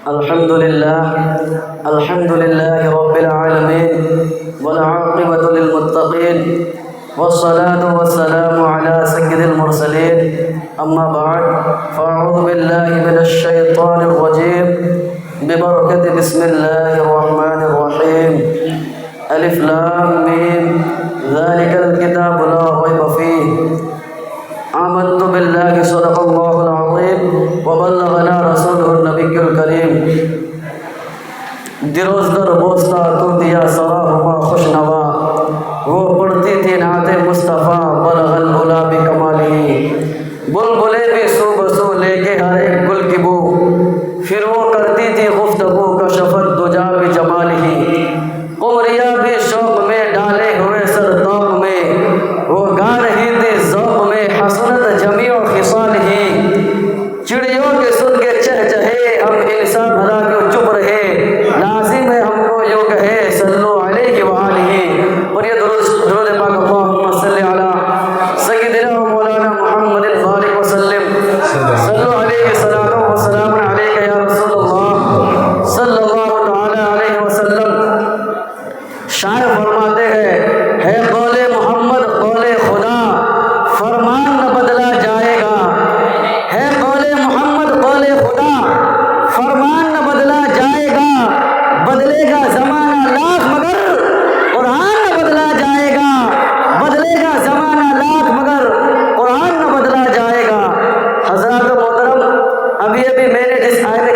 الحمد لله رب العالمين والعاقبة للمتقين والصلاة والسلام على سيد المرسلين أما بعد فأعوذ بالله من الشيطان الرجيم ببركة بسم الله الرحمن الرحيم ألف لام ميم ذلك الكتاب لا ريب فيه آمنت بالله صدق الله العظيم وبلغنا رسوله النبي الكريم دروز در بوستا تو دیا سراہما خوش نوا وہ پڑھتی تھی نعت مصطفیٰ بلغ العلا بکمالہ بلبلے بھی سو بسو لے کے ہر ایک گل کی بو پھر وہ کرتی تھی گفتگو کشفت دجا بجمالہ قمریہ بھی شوق میں ڈالے ہوئے سر طوق میں وہ گا رہی تھی ذوق میں حسنت جمیع خصالہ چڑیوں کے سن کے چہچہے ہم انسان بھلا کیوں چپ رہے لازم ہے ہم کو یوں کہے صلو علیہ وآلہ اور یہ درود پاک اللہم صلی علی سیدنا و مولانا محمد الفارق وسلم صلو علیہ الصلاۃ والسلام علیک یا رسول اللہ صلی اللہ تعالی علیہ وسلم. شاعر فرماتے ہیں ہے قول محمد قول خدا فرمان نہ بدلا جائے گا. ہے قول محمد قول خدا فرمان نہ بدلا جائے گا. بدلے گا زمانہ لاکھ مگر قرآن نہ بدلا جائے گا. بدلے گا زمانہ لاکھ مگر قرآن نہ بدلا جائے گا. حضرات محترم ابھی میں نے جس آیت